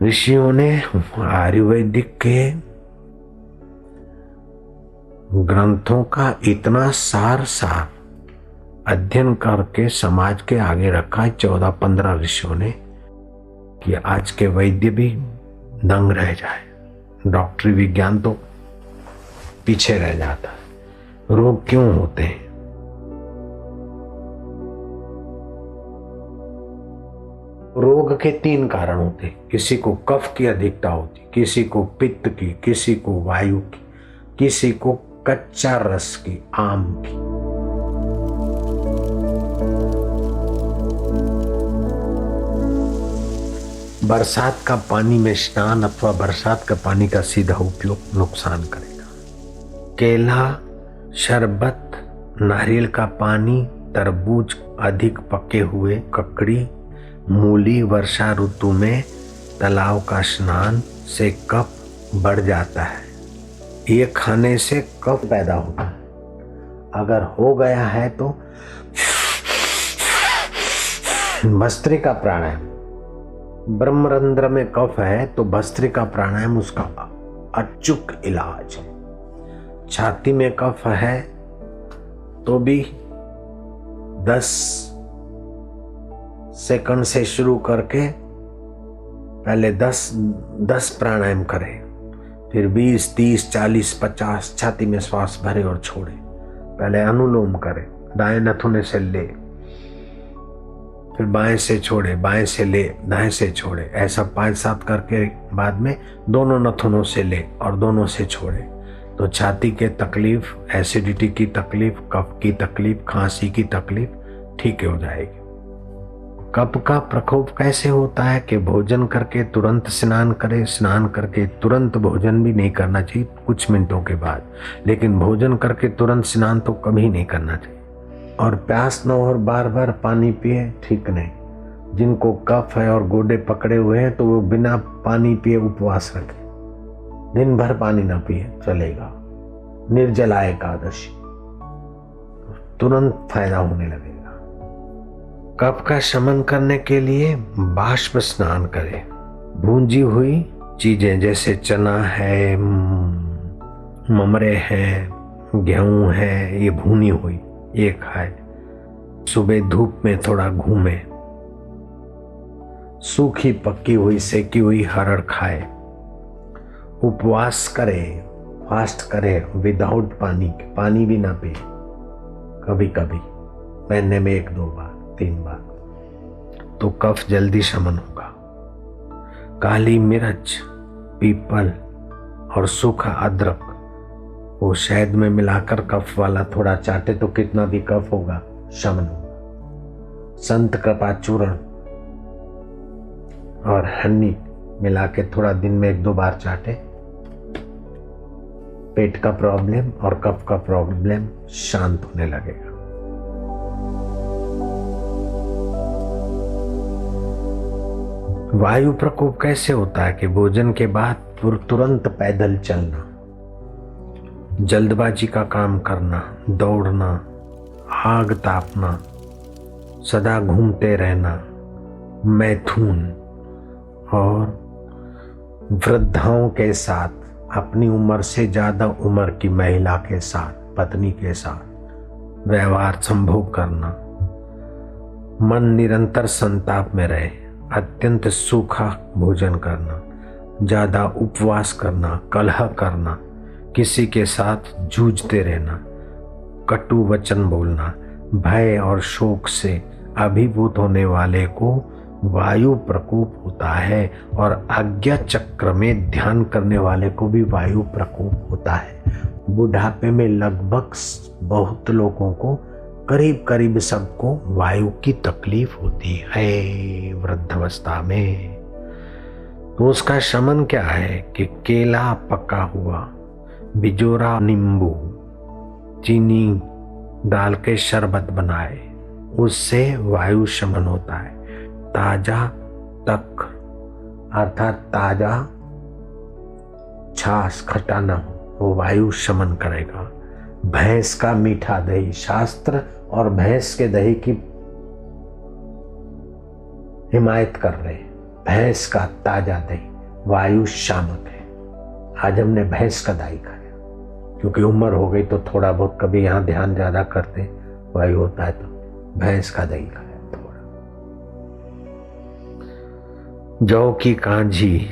ऋषियों ने आयुर्वेदिक के ग्रंथों का इतना सार अध्ययन करके समाज के आगे रखा है 14-15 ऋषियों ने कि आज के वैद्य भी दंग रह जाए, डॉक्टरी विज्ञान तो पीछे रह जाता है। रोग क्यों होते हैं? रोग के 3 कारण होते हैं। किसी को कफ की अधिकता होती, किसी को पित्त की, किसी को वायु की, किसी को कच्चा रस की, आम की। बरसात का पानी में स्नान अथवा बरसात का पानी का सीधा उपयोग नुकसान करेगा। केला, शरबत, नारियल का पानी, तरबूज, अधिक पके हुए, ककड़ी, मूली, वर्षा ऋतु में तालाब का स्नान से कफ बढ़ जाता है। ये खाने से कफ पैदा होता है। अगर हो गया है तो भस्त्रिका प्राणायाम, ब्रह्मरंध्र में कफ है तो भस्त्रिका प्राणायाम उसका अचूक इलाज है। छाती में कफ है तो भी 10 सेकंड से शुरू करके पहले 10 प्राणायाम करें, फिर 20, 30, 40, 50 छाती में श्वास भरे और छोड़े। पहले अनुलोम करें, दाएं नथुने से ले, फिर बाएं से छोड़े, बाएं से ले, दाएं से छोड़े। ऐसा 5-7 करके बाद में दोनों नथुनों से ले और दोनों से छोड़े। तो छाती के तकलीफ, एसिडिटी की तकलीफ, कफ की तकलीफ, खांसी की तकलीफ ठीक हो जाएगी। कफ का प्रकोप कैसे होता है कि भोजन करके तुरंत स्नान करें, स्नान करके तुरंत भोजन भी नहीं करना चाहिए कुछ मिनटों के बाद, लेकिन भोजन करके तुरंत स्नान तो कभी नहीं करना चाहिए। और प्यास न हो और बार बार पानी पिए, ठीक नहीं। जिनको कफ है और गोडे पकड़े हुए हैं तो वो बिना पानी पिए उपवास रखें, दिन भर पानी ना पिए चलेगा। निर्जला एकादशी, तुरंत फायदा होने लगेगा। कफ का शमन करने के लिए बाष्प स्नान करें। भूंजी हुई चीजें जैसे चना है, ममरे हैं, गेहूं है, ये भुनी हुई ये खाए। सुबह धूप में थोड़ा घूमे। सूखी पकी हुई सेकी हुई हरड़ खाए। उपवास करे, फास्ट करे विदाउट पानी, पानी भी ना पिए। कभी कभी महीने में 1-2 बार, 3 बार, तो कफ जल्दी शमन होगा। काली मिर्च, पीपल और सूखा अदरक वो शहद में मिलाकर कफ वाला थोड़ा चाटे तो कितना भी कफ होगा शमन होगा। संत कपा चूर्ण और हनी मिला के थोड़ा दिन में 1-2 बार चाटे, पेट का प्रॉब्लम और कफ का प्रॉब्लम शांत होने लगेगा। वायु प्रकोप कैसे होता है कि भोजन के बाद तुरंत पैदल चलना, जल्दबाजी का काम करना, दौड़ना, आग तापना, सदा घूमते रहना, मैथुन और वृद्धाओं के साथ, अपनी उम्र से ज्यादा उम्र की महिला के साथ, पत्नी के साथ व्यवहार संभोग करना, मन निरंतर संताप में रहे, अत्यंत सूखा भोजन करना, ज्यादा उपवास करना, कलह करना, किसी के साथ जूझते रहना, कटु वचन बोलना, भय और शोक से अभिभूत होने वाले को वायु प्रकोप होता है। और आज्ञा चक्र में ध्यान करने वाले को भी वायु प्रकोप होता है। बुढ़ापे में लगभग बहुत लोगों को, करीब सबको वायु की तकलीफ होती है वृद्धावस्था में। तो उसका शमन क्या है कि केला पका हुआ, बिजोरा, नींबू, चीनी डाल के शरबत बनाए, उससे वायु शमन होता है। ताजा तक अर्थात ताजा छाछ, खट्टा न हो, वो वायु शमन करेगा। भैंस का मीठा दही, शास्त्र और भैंस के दही की हिमायत कर रहे। भैंस का ताजा दही वायु शामक है। आज हमने भैंस का दाई खाया, क्योंकि उम्र हो गई तो थोड़ा बहुत कभी यहाँ ध्यान ज्यादा करते वायु होता है, तो भैंस का दही खाया थोड़ा। जौ की कांजी,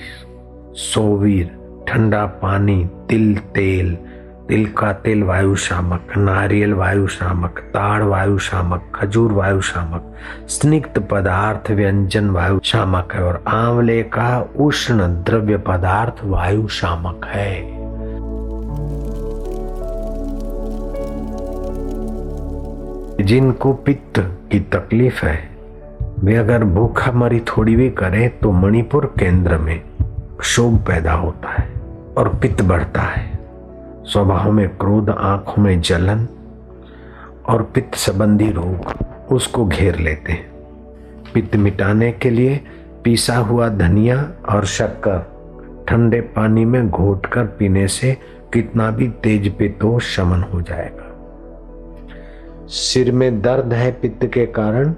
सोवीर, ठंडा पानी, तिल तेल, तिल का तेल वायु शामक, नारियल वायु शामक, ताड़ वायु शामक, खजूर वायु शामक, स्निग्ध पदार्थ व्यंजन वायु शामक है, और आंवले का उष्ण द्रव्य पदार्थ वायु शामक है। जिनको पित्त की तकलीफ है वे अगर भूखा मरी थोड़ी भी करें तो मणिपुर केंद्र में क्षोभ पैदा होता है और पित्त बढ़ता है। स्वभाव में क्रोध, आंखों में जलन और पित्त संबंधी रोग उसको घेर लेते हैं। पित्त मिटाने के लिए पीसा हुआ धनिया और शक्कर ठंडे पानी में घोटकर पीने से कितना भी तेज पित्त हो शमन हो जाएगा। सिर में दर्द है पित्त के कारण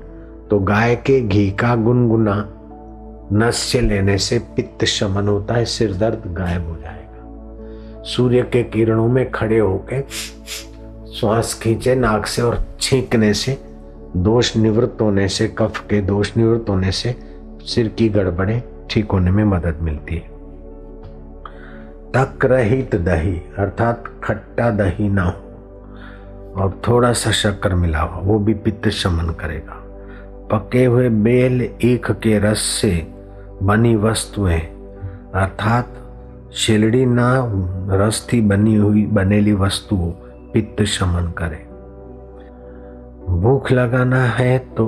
तो गाय के घी का गुनगुना नस्य लेने से पित्त शमन होता है, सिर दर्द गायब हो जाएगा। सूर्य के किरणों में खड़े होकर श्वास खींचे नाक से और छींकने से दोष निवृत्त होने से, कफ के दोष निवृत्त होने से सिर की गड़बड़ें ठीक होने में मदद मिलती है। तक रहित दही अर्थात खट्टा दही ना हो और थोड़ा सा शक्कर मिला हुआ, वो भी पित्त शमन करेगा। पके हुए बेल ईख के रस से बनी वस्तुएं अर्थात शिलड़ी ना रस थी बनी हुई बनेली वस्तु पित्त शमन करे। भूख लगाना है तो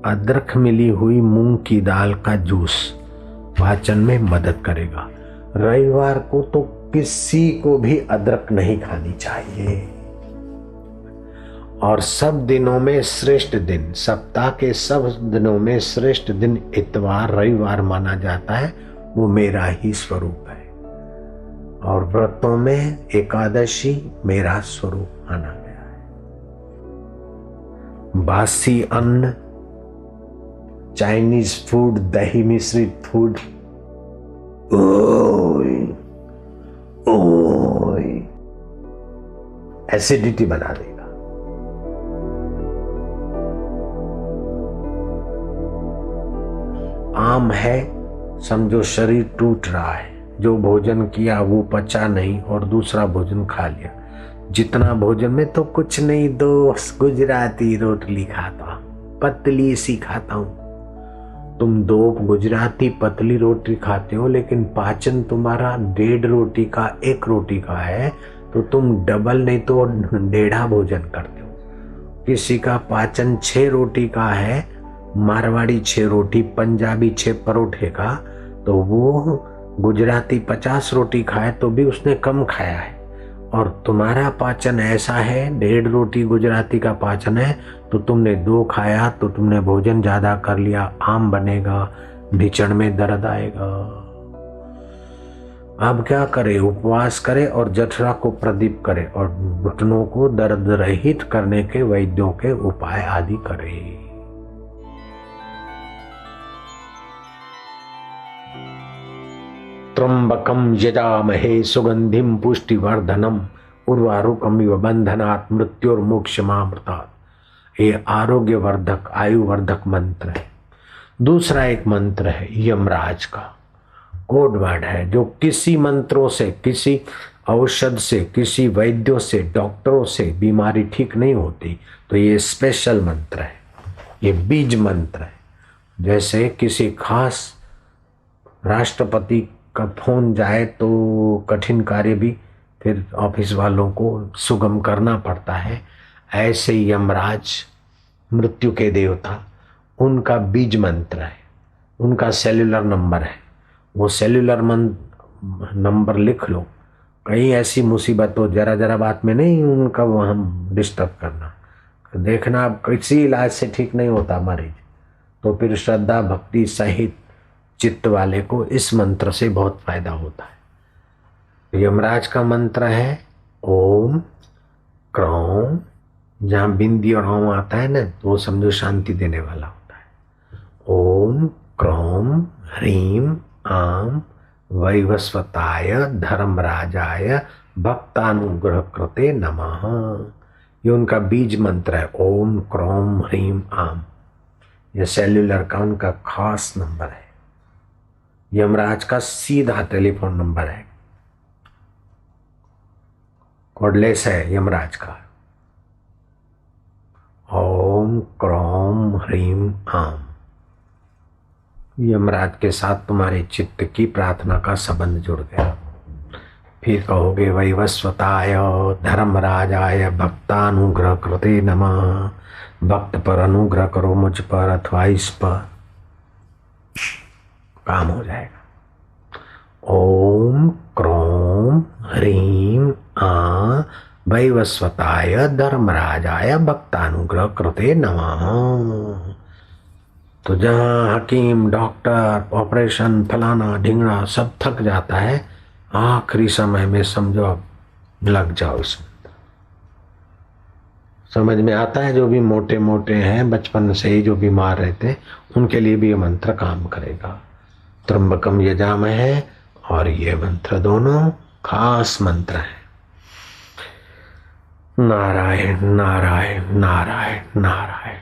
अदरक मिली हुई मूंग की दाल का जूस पाचन में मदद करेगा। रविवार को तो किसी को भी अदरक नहीं खानी चाहिए। और सब दिनों में श्रेष्ठ दिन, सप्ताह के सब दिनों में श्रेष्ठ दिन इतवार रविवार माना जाता है, वो मेरा ही स्वरूप है। और व्रतों में एकादशी मेरा स्वरूप माना गया है। बासी अन्न, चाइनीज फूड, दही मिश्रित फूड एसिडिटी बना देगा। आम है समझो शरीर टूट रहा है, जो भोजन किया वो पचा नहीं और दूसरा भोजन खा लिया। जितना भोजन में तो कुछ नहीं, दोस्त गुजराती रोटली खाता, पतली सी खाता हूं। तुम 2 गुजराती पतली रोटी खाते हो लेकिन पाचन तुम्हारा 1.5 रोटी का 1 रोटी का है, तो तुम डबल नहीं तो 1.5 भोजन करते हो। किसी का पाचन 6 रोटी का है, मारवाड़ी 6 रोटी, पंजाबी 6 परोठे का, तो वो गुजराती 50 रोटी खाए तो भी उसने कम खाया है। और तुम्हारा पाचन ऐसा है 1.5 रोटी गुजराती का पाचन है तो तुमने 2 खाया तो तुमने भोजन ज्यादा कर लिया, आम बनेगा, ढिचण में दर्द आएगा। अब क्या करे, उपवास करे और जठरा को प्रदीप करे और घुटनों को दर्द रहित करने के वैद्यों के उपाय आदि करे। त्र्यंबकम यजामहे सुगंधिम पुष्टिवर्धनम उर्वारुकमिव बंधनात् मृत्युर्मोक्षमामृतात्। ये आरोग्यवर्धक आयुवर्धक मंत्र है। दूसरा एक मंत्र है यमराज का, कोड वर्ड है, जो किसी मंत्रों से, किसी औषध से, किसी वैद्यों से, डॉक्टरों से बीमारी ठीक नहीं होती, तो ये स्पेशल मंत्र है, ये बीज मंत्र है। जैसे किसी खास राष्ट्रपति का फोन जाए तो कठिन कार्य भी फिर ऑफिस वालों को सुगम करना पड़ता है, ऐसे यमराज मृत्यु के देवता, उनका बीज मंत्र है, उनका सेल्यूलर नंबर है। वो सेल्यूलर नंबर लिख लो। कहीं ऐसी मुसीबत हो, जरा जरा बात में नहीं उनका वहाँ डिस्टर्ब करना। देखना अब किसी इलाज से ठीक नहीं होता मरीज, तो फिर श्रद्धा भक्ति सहित चित्त वाले को इस मंत्र से बहुत फायदा होता है। यमराज का मंत्र है ओम क्रौम, जहाँ बिंदी और ओम आता है ना तो वो समझो शांति देने वाला होता है। ओम क्रौम ह्रीम आम वैवस्वताय धर्मराजाय भक्तानुग्रह कृते नमः। ये उनका बीज मंत्र है, ओम क्रोम ह्रीम आम। ये सेल्यूलर का उनका खास नंबर है, यमराज का सीधा टेलीफोन नंबर है, कोडलेस है यमराज का। ओम क्रोम ह्रीम आम। यमराज के साथ तुम्हारे चित्त की प्रार्थना का संबंध जुड़ गया। फिर कहोगे वैवस्वताय धर्मराजाय भक्तानुग्रह कृते नमः। भक्त पर अनुग्रह करो, मुझ पर अथवा इस पर, काम हो जाएगा। ओम क्रोम ह्रीम आ वैवस्वताय धर्मराजाय भक्तानुग्रह कृते नमः। तो जहाँ हकीम डॉक्टर ऑपरेशन फलाना ढिंगड़ा सब थक जाता है, आखिरी समय में समझो अब लग जाओ इसमें। समझ में आता है, जो भी मोटे मोटे हैं बचपन से ही जो बीमार रहते हैं उनके लिए भी ये मंत्र काम करेगा। त्र्यंबकम यजामहे है और ये मंत्र दोनों खास मंत्र है। नारायण नारायण नारायण नारायण।